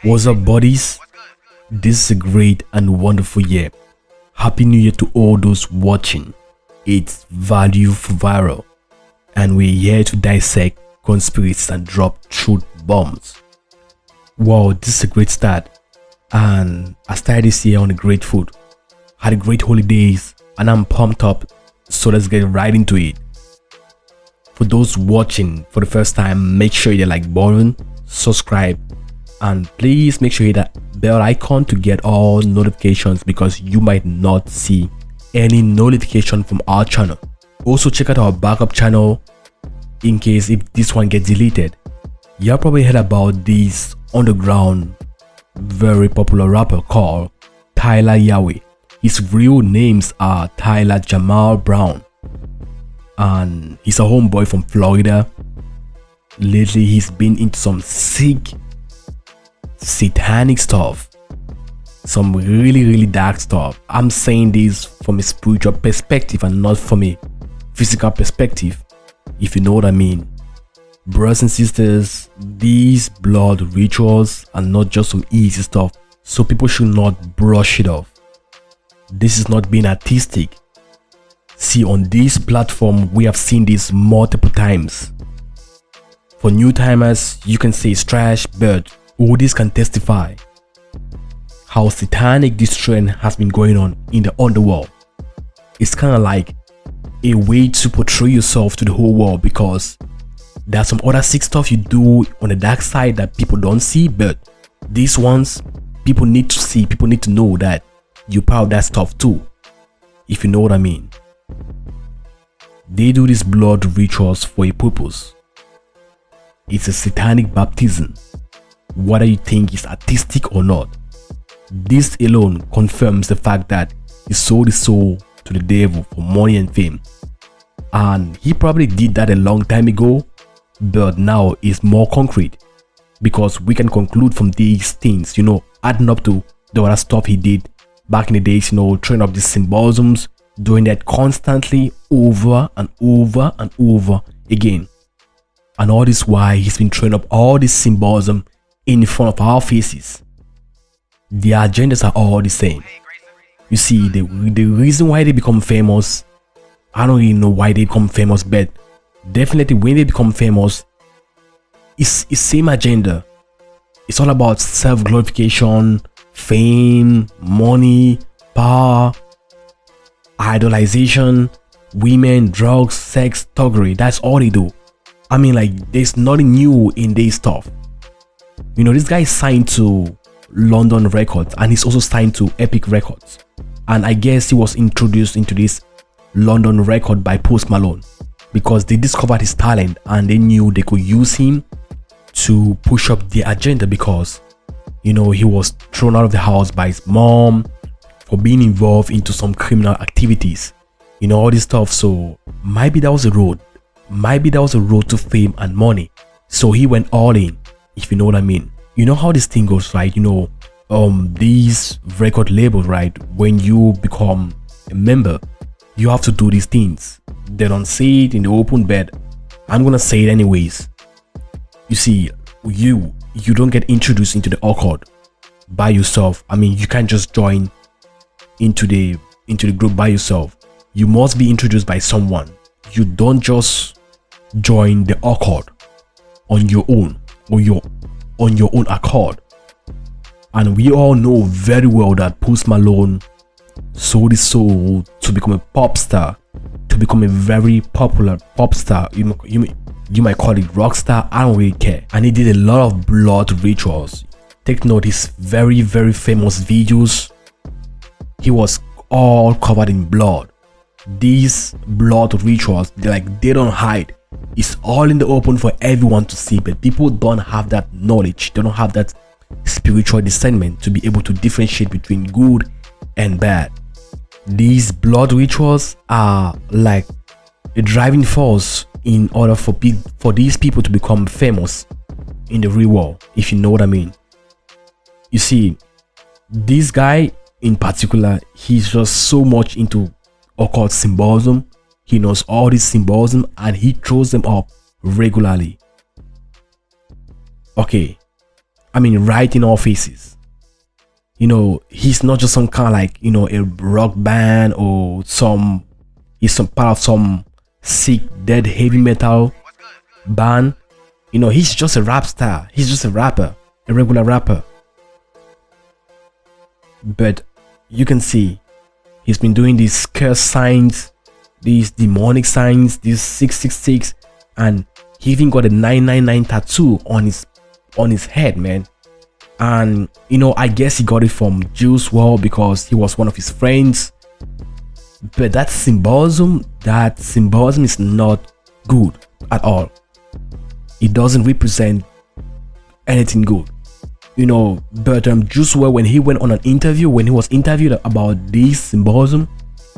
What's up, buddies? This is a great and wonderful year. Happy New Year to all those watching. It's Value for Viral, and we're here to dissect conspiracies and drop truth bombs. Wow, this is a great start, and I started this year on a great foot. Had a great holidays, and I'm pumped up. So let's get right into it. For those watching for the first time, make sure you like button, subscribe, and please make sure you hit that bell icon to get all notifications, because you might not see any notification from our channel. Also check out our backup channel in case if this one gets deleted. You probably heard about this underground very popular rapper called Tyla Yaweh. His real names are Tyla Jamal Brown, and he's a homeboy from Florida. Lately he's been into some sick satanic stuff, some really dark stuff. I'm saying this from a spiritual perspective and not from a physical perspective, if you know what I mean. Brothers and sisters, these blood rituals are not just some easy stuff, so people should not brush it off. This is not being artistic. See, on this platform we have seen this multiple times. For new timers, you can say it's trash, but all this can testify how satanic this trend has been going on in the underworld. It's kind of like a way to portray yourself to the whole world, because there's some other sick stuff you do on the dark side that people don't see, but these ones people need to see. People need to know that you're part of that stuff too, if you know what I mean. They do these blood rituals for a purpose. It's a satanic baptism, whether you think it's artistic or not. This alone confirms the fact that he sold his soul to the devil for money and fame, and he probably did that a long time ago, but now it's more concrete, because we can conclude from these things, adding up to the other stuff he did back in the days, throwing up these symbolisms, doing that constantly over and over and over again. And all this while he's been throwing up all this symbolism in front of our faces. The agendas are all the same. You see, the reason why they become famous, I don't really know why they become famous, but definitely when they become famous, it's same agenda. It's all about self-glorification, fame, money, power, idolization, women, drugs, sex, thuggery. That's all they do. I mean, like, there's nothing new in this stuff. This guy is signed to London Records, and he's also signed to Epic Records, and I guess he was introduced into this London record by Malone, because they discovered his talent and they knew they could use him to push up the agenda, because he was thrown out of the house by his mom for being involved into some criminal activities, all this stuff. So maybe that was a road to fame and money, so he went all in, if you know what I mean. You know how this thing goes, right? These record labels, right, when you become a member, you have to do these things. They don't say it in the open, but I'm gonna say it anyways. You see, you don't get introduced into the accord by yourself. I mean, you can't just join into the group by yourself. You must be introduced by someone. You don't just join the accord on your own, or on your own accord. And we all know very well that Malone sold his soul to become a pop star, to become a very popular pop star. You might call it rock star, I don't really care. And he did a lot of blood rituals. Take note, his very famous videos, he was all covered in blood. These blood rituals, they don't hide. It's all in the open for everyone to see, but people don't have that knowledge. They don't have that spiritual discernment to be able to differentiate between good and bad. These blood rituals are like a driving force in order for these people to become famous in the real world, if you know what I mean. You see, this guy in particular, he's just so much into occult symbolism. He knows all this symbolism and he throws them up regularly. Okay, right in our faces. He's not just some kind of like, a rock band or he's some part of some sick, dead heavy metal band. He's just a rap star. He's just a rapper, a regular rapper. But you can see he's been doing these curse signs, these demonic signs, these 666, and he even got a 999 tattoo on his head, man. And I guess he got it from Juice WRLD because he was one of his friends. But that symbolism is not good at all. It doesn't represent anything good. But Juice WRLD, when he went on an interview, when he was interviewed about this symbolism,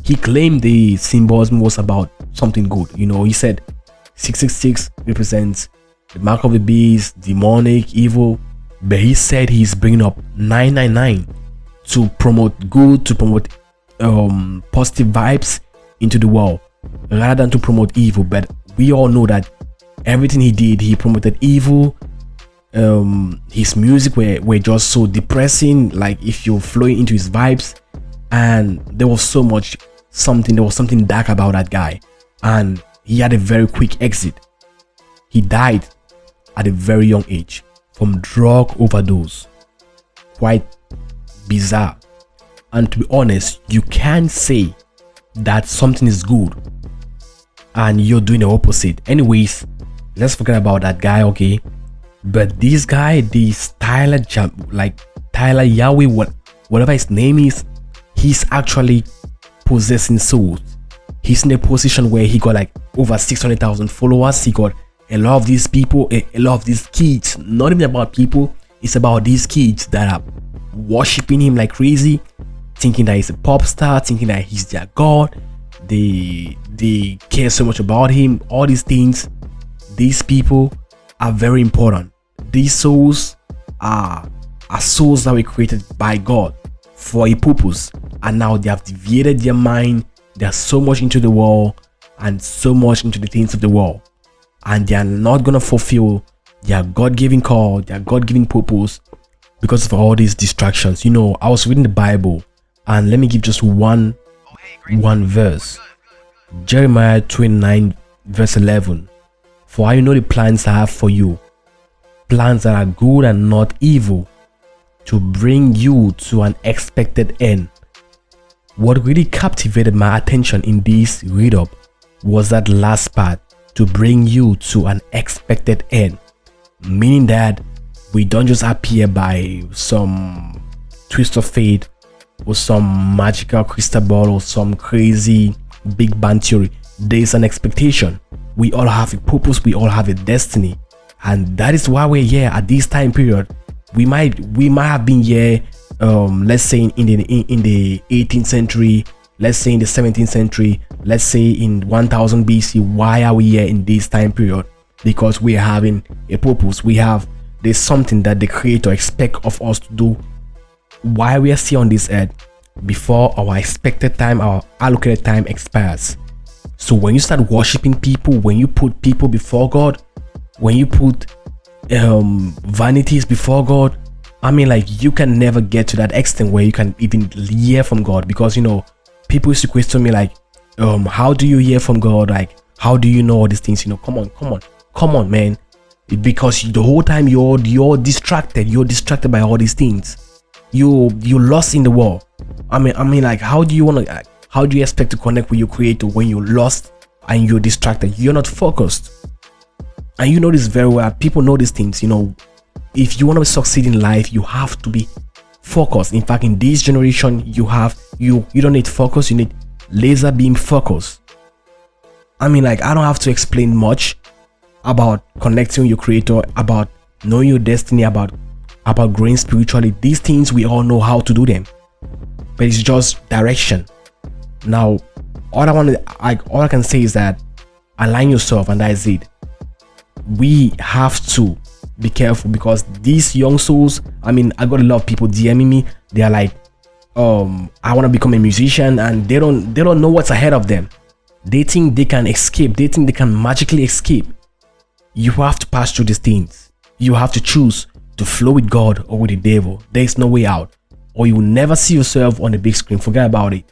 he claimed the symbolism was about something good. He said 666 represents the mark of the beast, demonic, evil. But he said he's bringing up 999 to promote good, to promote positive vibes into the world, rather than to promote evil. But we all know that everything he did, he promoted evil. His music were just so depressing, like if you're flowing into his vibes, and there was something dark about that guy, and he had a very quick exit. He died at a very young age from drug overdose. Quite bizarre. And to be honest, you can't say that something is good and you're doing the opposite. Anyways, let's forget about that guy, okay? But this guy, this Tyla, Yaweh, whatever his name is, he's actually possessing souls. He's in a position where he got like over 600,000 followers. He got a lot of these people, a lot of these kids. Not even about people, it's about these kids that are worshiping him like crazy, thinking that he's a pop star, thinking that he's their god. They care so much about him. All these things, these people are very important. These souls are souls that were created by God for a purpose, and now they have deviated their mind. They are so much into the world and so much into the things of the world, and they are not gonna fulfill their God-given call, their God-given purpose, because of all these distractions. I was reading the Bible, and let me give just one verse. Jeremiah 29 verse 11. For I know the plans I have for you, plans that are good and not evil, to bring you to an expected end. What really captivated my attention in this read up was that last part, to bring you to an expected end, meaning that we don't just appear by some twist of fate or some magical crystal ball or some crazy big bang theory. There's an expectation. We all have a purpose, we all have a destiny, and that is why we're here at this time period. We might have been here, let's say in the 18th century, let's say in the 17th century, let's say in 1000 BC. Why are we here in this time period? Because we are having a purpose. There's something that the Creator expects of us to do while we are still on this earth, before our expected time, our allocated time expires. So when you start worshiping people, when you put people before God, when you put vanities before God, you can never get to that extent where you can even hear from God. Because people used to question me like, how do you hear from God? Like, how do you know all these things? Come on, man. Because the whole time you're distracted by all these things. You're lost in the world. Like, how do you expect to connect with your Creator when you're lost and you're distracted? You're not focused. And you know this very well. People know these things. If you want to succeed in life, you have to be focused. In fact, in this generation, you don't need focus, you need laser beam focus. I don't have to explain much about connecting with your Creator, about knowing your destiny, about growing spiritually. These things, we all know how to do them, but it's just direction. Now, all I can say is that align yourself, and that is it. We have to be careful, because these young souls, I got a lot of people DMing me. They are like, I want to become a musician, and they don't know what's ahead of them. They think they can escape. They think they can magically escape. You have to pass through these things. You have to choose to flow with God or with the devil. There is no way out, or you will never see yourself on the big screen. Forget about it.